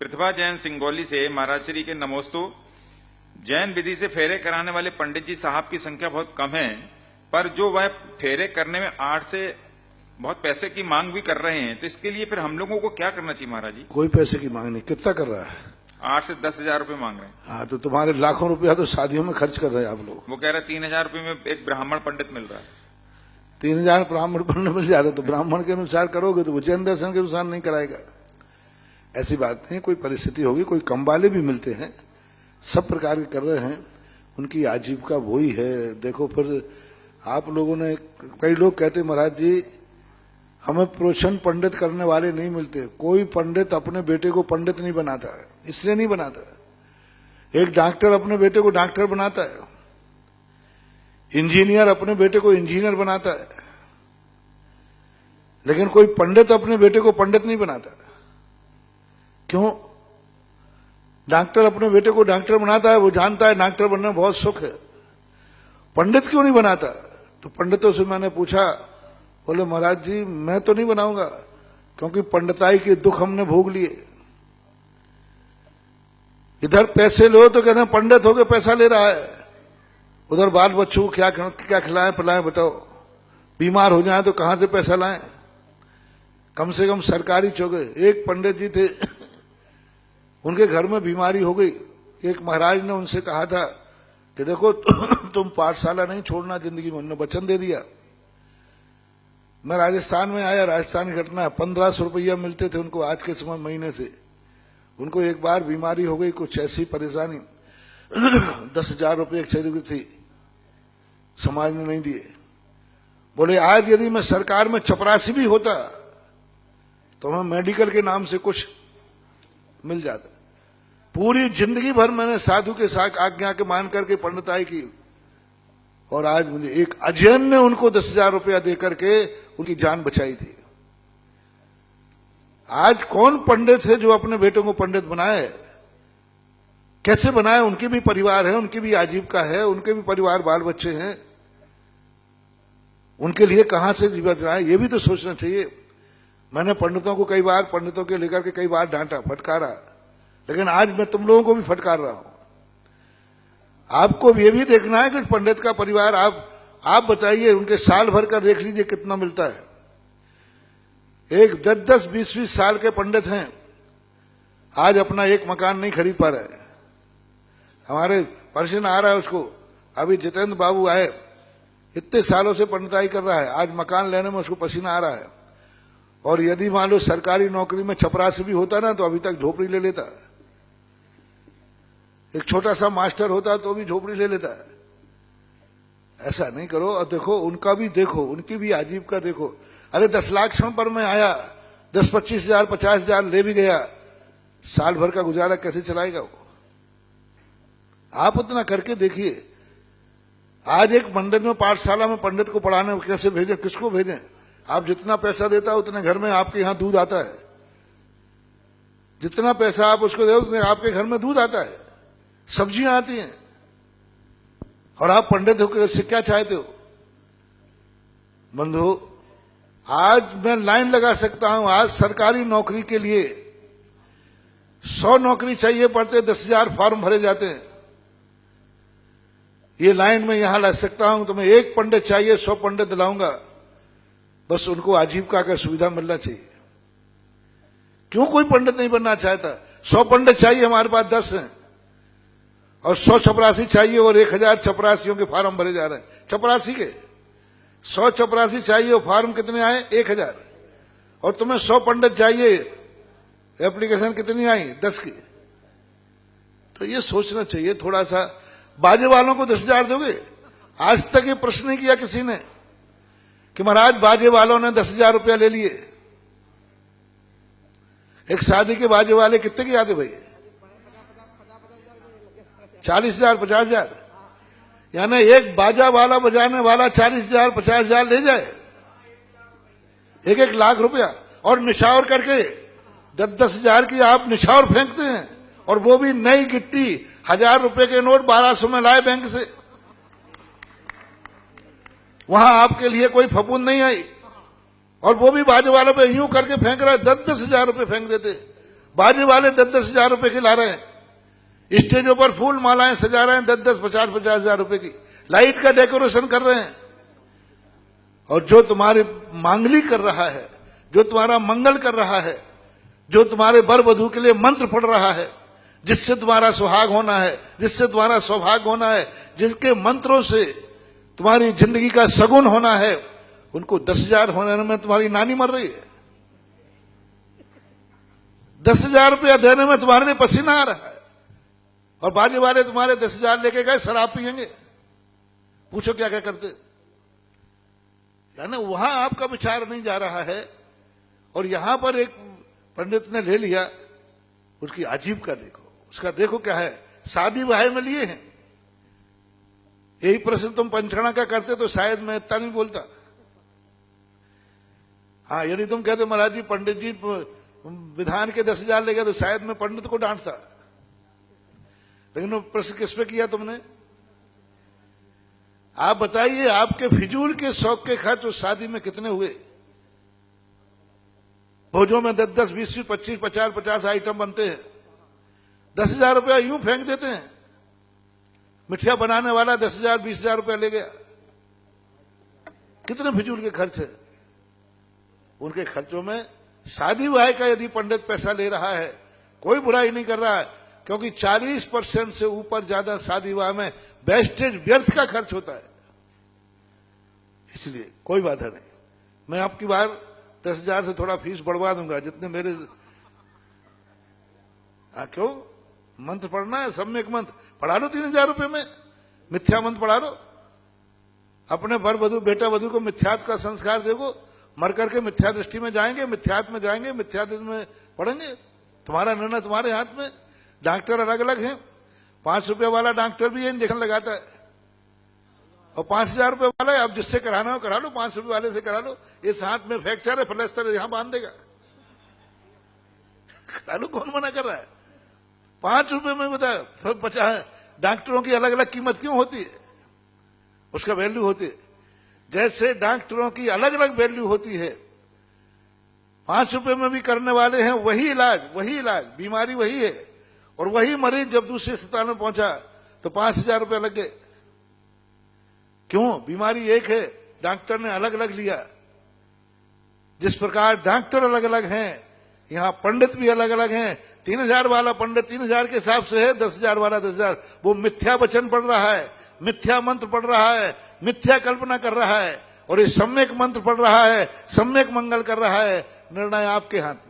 प्रतिभा जैन सिंगोली से महाराज श्री के नमोस्तु। जैन विधि से फेरे कराने वाले पंडित जी साहब की संख्या बहुत कम है, पर जो वह फेरे करने में आड़ से बहुत पैसे की मांग भी कर रहे हैं, तो इसके लिए फिर हम लोगों को क्या करना चाहिए महाराज जी? कोई पैसे की मांग नहीं। कितना कर रहा है? 8 से 10,000 रुपए मांग रहे हैं। हाँ, तो तुम्हारे लाखों रुपया तो शादियों में खर्च कर रहे हैं आप लोग। वो कह रहे 3,000 रुपए में एक ब्राह्मण पंडित मिल रहा है। 3,000 ब्राह्मण पंडित मिल जाता तो ब्राह्मण के अनुसार करोगे तो वो जैन दर्शन के अनुसार नहीं कराएगा। ऐसी बात नहीं, कोई परिस्थिति होगी, कोई कम वाले भी मिलते हैं, सब प्रकार के कर रहे हैं, उनकी आजीविका वही है। देखो फिर आप लोगों ने, कई लोग कहते महाराज जी हमें प्रोशन पंडित करने वाले नहीं मिलते। कोई पंडित अपने बेटे को पंडित नहीं बनाता है, इसलिए नहीं बनाता। एक डॉक्टर अपने बेटे को डॉक्टर बनाता है, इंजीनियर अपने बेटे को इंजीनियर बनाता है, लेकिन कोई पंडित अपने बेटे को पंडित नहीं बनाता। क्यों? डॉक्टर अपने बेटे को डॉक्टर बनाता है, वो जानता है डॉक्टर बनने में बहुत सुख है। पंडित क्यों नहीं बनाता? तो पंडितों से मैंने पूछा, बोले महाराज जी मैं तो नहीं बनाऊंगा, क्योंकि पंडिताई के दुख हमने भोग लिए। इधर पैसे लो तो कहते हैं पंडित होके पैसा ले रहा है, उधर बाल बच्चों को क्या खिलाएं पिलाएं बताओ। बीमार हो जाए तो कहां से पैसा लाएं? कम से कम सरकारी चौके। एक पंडित जी थे, उनके घर में बीमारी हो गई। एक महाराज ने उनसे कहा था कि देखो तुम पाठशाला नहीं छोड़ना जिंदगी में, उन्होंने वचन दे दिया। मैं राजस्थान में आया, राजस्थान की घटना है। 1,500 रुपया मिलते थे उनको आज के समय महीने से। उनको एक बार बीमारी हो गई, कुछ ऐसी परेशानी 10,000 रुपये चाहिए थी, समाज ने नहीं दिए। बोले आज यदि मैं सरकार में चपरासी भी होता तो हमें मेडिकल के नाम से कुछ मिल जाता। पूरी जिंदगी भर मैंने साधु के साथ आज्ञा के मान करके पंडिताई की, और आज मुझे एक अजैन ने उनको 10,000 रुपया देकर के उनकी जान बचाई थी। आज कौन पंडित है जो अपने बेटों को पंडित बनाए? कैसे बनाए? उनके भी परिवार है, उनकी भी आजीविका है, उनके भी परिवार बाल बच्चे हैं, उनके लिए कहां से जीवन जाए ये भी तो सोचना चाहिए। मैंने पंडितों को कई बार, पंडितों के लेकर के कई बार डांटा, फटकारा, लेकिन आज मैं तुम लोगों को भी फटकार रहा हूं। आपको ये भी देखना है कि पंडित का परिवार, आप बताइए उनके साल भर का देख लीजिए कितना मिलता है। एक 10-10, 20-20 साल के पंडित हैं, आज अपना एक मकान नहीं खरीद पा रहे। हमारे पर्सन आ रहा है उसको, अभी जितेंद्र बाबू आए, इतने सालों से पंडिताई कर रहा है, आज मकान लेने में उसको पसीना आ रहा है। और यदि मान लो सरकारी नौकरी में छपरासी भी होता ना तो अभी तक झोपड़ी ले लेता। एक छोटा सा मास्टर होता तो भी झोपड़ी ले लेता है। ऐसा नहीं करो। और देखो उनका भी, देखो उनकी भी आजीविका देखो। अरे 10 लाख क्षण पर मैं आया, 10-25 हजार 50 हजार ले भी गया, साल भर का गुजारा कैसे चलाएगा वो? आप उतना करके देखिए। आज एक मंदिर में, पाठशाला में पंडित को पढ़ाने कैसे भेजें, किसको भेजें? आप जितना पैसा देता उतने घर में आपके यहां दूध आता है। जितना पैसा आप उसको दे उतने आपके घर में दूध आता है, सब्जियां आती हैं, और आप पंडित होकर से क्या चाहते हो? बंधु, आज मैं लाइन लगा सकता हूं। आज सरकारी नौकरी के लिए 100 नौकरी चाहिए पड़ते, 10,000 फॉर्म भरे जाते हैं। ये लाइन में यहां लग सकता हूं तो मैं एक पंडित चाहिए, 100 पंडित दिलाऊंगा। बस उनको आजीविका का सुविधा मिलना चाहिए। क्यों कोई पंडित नहीं बनना चाहता? 100 पंडित चाहिए, हमारे पास 10 हैं, और 100 चपरासी चाहिए, और 1,000 चपरासियों के फार्म भरे जा रहे हैं। चपरासी के 100 चपरासी चाहिए, और फार्म कितने आए? 1,000। और तुम्हें 100 पंडित चाहिए, एप्लीकेशन कितनी आई? 10 की। तो ये सोचना चाहिए थोड़ा सा। बाजे वालों को 10,000 दोगे? आज तक ये प्रश्न नहीं किया किसी ने कि महाराज बाजे वालों ने 10,000 रुपया ले लिए। एक शादी के बाजे वाले कितने के आते भाई? 40,000 50,000। यानी एक बाजा वाला बजाने वाला 40,000 50,000 ले जाए, 1-1 लाख रुपया, और निछावर करके 10-10 हजार की आप निछावर फेंकते हैं, और वो भी नई गिट्टी। 1,000 रुपए के नोट 1200 में लाए बैंक से। वहां आपके लिए कोई फपूंद नहीं आई, और वो भी बाजे वालों पे यूं करके फेंक रहा है। 10-10 हजार रुपए फेंक देते। बाजे वाले 10-10 हजार रुपए के ला रहे हैं, स्टेजों पर फूल मालाएं सजा रहे हैं 10-10, 50-50 हजार रुपए की, लाइट का डेकोरेशन कर रहे हैं। और जो तुम्हारे मांगली कर रहा है, जो तुम्हारा मंगल कर रहा है, जो तुम्हारे वर वधू के लिए मंत्र पढ़ रहा है, जिससे तुम्हारा सुहाग होना है, जिससे तुम्हारा सौभाग्य होना है, जिनके मंत्रों से तुम्हारी जिंदगी का सगुन होना है, उनको 10,000 होने में तुम्हारी नानी मर रही है। 10,000 रुपया देने में तुम्हारे लिए पसीना आ रहा है, और बाजे वाले तुम्हारे 10,000 लेके गए शराब पियेंगे। पूछो क्या क्या करते। यानी वहां आपका विचार नहीं जा रहा है, और यहां पर एक पंडित ने ले लिया, उसकी अजीब का देखो, उसका देखो क्या है, शादी ब्याह में लिए हैं। यही प्रश्न तुम पंचकर्णा का करते तो शायद मैं इतना नहीं बोलता। हाँ, यदि तुम कहते महाराज जी पंडित जी विधान के 10,000 ले गए तो शायद मैं पंडित को डांटता। लेकिन वो प्रश्न किस पे किया तुमने? आप बताइए, आपके फिजूल के शौक के खर्च उस शादी में कितने हुए? भोजों में 10-10, 20-20, 25, 50-50 आइटम बनते हैं, 10,000 रुपया यूं फेंक देते हैं। मिठिया बनाने वाला 10,000, 20,000 रुपया ले गया। कितने फिजूल के खर्च है? उनके खर्चों में शादी ब्याह का यदि पंडित पैसा ले रहा है, कोई बुराई नहीं कर रहा है, क्योंकि 40% से ऊपर ज्यादा शादी ब्याह में वेस्टेज व्यर्थ का खर्च होता है। इसलिए कोई बाधा नहीं, मैं आपकी बार 10,000 से थोड़ा फीस बढ़वा दूंगा, जितने मेरे। क्यों? मंत्र पढ़ना है, सम्यक मंत्र पढ़ा लो 3,000 रुपए में, मिथ्या मंत्र पढ़ा लो। अपने वर वधू बेटा वधू को मिथ्यात्व का संस्कार देखो, मर करके मिथ्या दृष्टि में जाएंगे, मिथ्यात्व में जाएंगे, मिथ्यात्व में पढ़ेंगे। तुम्हारा निर्णय तुम्हारे हाथ में। डॉक्टर अलग अलग हैं, 5 रुपये वाला डॉक्टर भी इंजेक्शन लगाता है, और 5,000 रुपये वाला है, आप जिससे कराना हो करा लो, 5 रुपये वाले से करा लो। इस हाथ में फ्रैक्चर है, प्लास्टर है, यहां बांध देगा, करा लो, कौन मना कर रहा है? 5 रुपये में बता, फिर 50। डॉक्टरों की अलग अलग कीमत क्यों होती है? उसका वैल्यू होती है। जैसे डॉक्टरों की अलग अलग वैल्यू होती है, 5 रुपये में भी करने वाले हैं वही इलाज, बीमारी वही है, और वही मरीज जब दूसरे अस्पताल में पहुंचा तो 5,000 रुपये लग गए। क्यों? बीमारी एक है, डॉक्टर ने अलग अलग लिया। जिस प्रकार डॉक्टर अलग अलग हैं, यहां पंडित भी अलग अलग हैं। 3,000 वाला पंडित 3,000 के हिसाब से है, 10,000 वाला 10,000। वो मिथ्या वचन पढ़ रहा है, मिथ्या मंत्र पढ़ रहा है, मिथ्या कल्पना कर रहा है, और ये सम्यक मंत्र पढ़ रहा है, सम्यक मंगल कर रहा है। निर्णय आपके हाथ में।